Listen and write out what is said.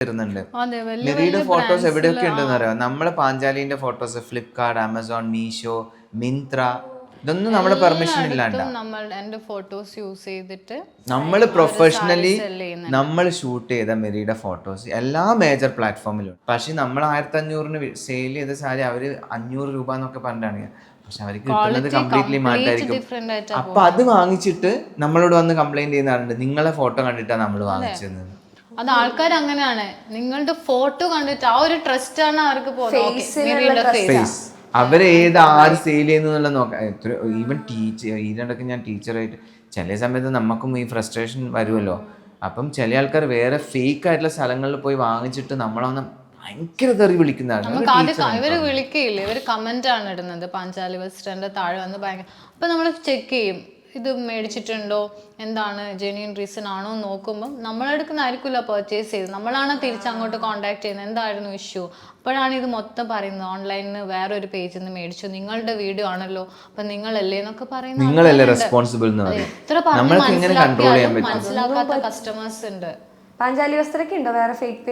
വരുന്നുണ്ട്. മെറിയുടെ ഫോട്ടോസ് എവിടെയൊക്കെ ഉണ്ടെന്ന് അറിയാം. നമ്മളെ പാഞ്ചാലിന്റെ ഫോട്ടോസ് ഫ്ലിപ്കാർട്ട്, ആമസോൺ, മീഷോ, മിന്ത്ര, ഇതൊന്നും നമ്മുടെ പെർമിഷൻ ഇല്ലാണ്ട എന്റെ ഫോട്ടോസ് യൂസ് ചെയ്തിട്ട് നമ്മൾ പ്രൊഫഷണലി നമ്മൾ ഷൂട്ട് ചെയ്ത മെറിയുടെ ഫോട്ടോസ് എല്ലാ മേജർ പ്ലാറ്റ്ഫോമിലും. പക്ഷെ നമ്മൾ 1500 സെയിൽ ചെയ്ത സാരി അവര് 500 രൂപ എന്നൊക്കെ പറഞ്ഞിട്ടാണ്. പക്ഷെ അവർക്ക് കിട്ടുന്നത് കംപ്ലീറ്റ്ലി മാറ്റായിരിക്കും. അപ്പൊ അത് വാങ്ങിച്ചിട്ട് നമ്മളോട് വന്ന് കംപ്ലൈന്റ് ചെയ്യുന്നുണ്ട്, നിങ്ങളെ ഫോട്ടോ കണ്ടിട്ടാണ് നമ്മൾ വാങ്ങിച്ചത്. അത് ആൾക്കാർ അങ്ങനെയാണ്, നിങ്ങളുടെ ഫോട്ടോ കണ്ടിട്ട് ആ ഒരു ട്രസ്റ്റ് ആണ് അവർക്ക് ഫേസ് അവര് ആര് സെയിൽ ചെയ്യുന്നുള്ള നോക്കാം. ഈവൻ ഇതിനിടയ്ക്ക് ഞാൻ ടീച്ചറായിട്ട് ചില സമയത്ത് നമുക്കും ഈ ഫ്രസ്ട്രേഷൻ വരുമല്ലോ. അപ്പം ചില ആൾക്കാർ വേറെ ഫേക്ക് ആയിട്ടുള്ള സ്ഥലങ്ങളിൽ പോയി വാങ്ങിച്ചിട്ട് നമ്മളൊന്ന് ഭയങ്കര തെറി വിളിക്കുന്നതാണ്. ഇവര് വിളിക്കുകയില്ല, ഇവര് കമന്റ് ആണ് ഇടുന്നത്. പാഞ്ചാലി വെസ്റ്ററിന്റെ താഴെ വന്ന് ഭയങ്കര. അപ്പൊ നമ്മൾ ചെക്ക് ചെയ്യും ഇത് മേടിച്ചിട്ടുണ്ടോ, എന്താണ് ജെന്യൂൻ റീസൺ ആണോ നോക്കുമ്പോൾ നമ്മളെടുക്കുന്നതായിരിക്കില്ല പർച്ചേസ് ചെയ്ത്, നമ്മളാണ് തിരിച്ചങ്ങോട്ട് കോൺടാക്ട് ചെയ്യുന്നത്, എന്തായിരുന്നു ഇഷ്യൂ. അപ്പോഴാണ് ഇത് മൊത്തം പറയുന്നത്, ഓൺലൈനിൽ വേറൊരു പേജിൽ നിന്ന് മേടിച്ചു, നിങ്ങളുടെ വീഡിയോ ആണല്ലോ, അപ്പൊ നിങ്ങളല്ലേ എന്നൊക്കെ പറയുന്നത്. എത്ര പറഞ്ഞ് മനസ്സിലാക്കാത്ത കസ്റ്റമേഴ്സ് ഉണ്ട്. പാഞ്ചാലി വസ്ത്രയ്ക്ക് ഉണ്ടോ വേറെ ഫേക്ക് പേജ്?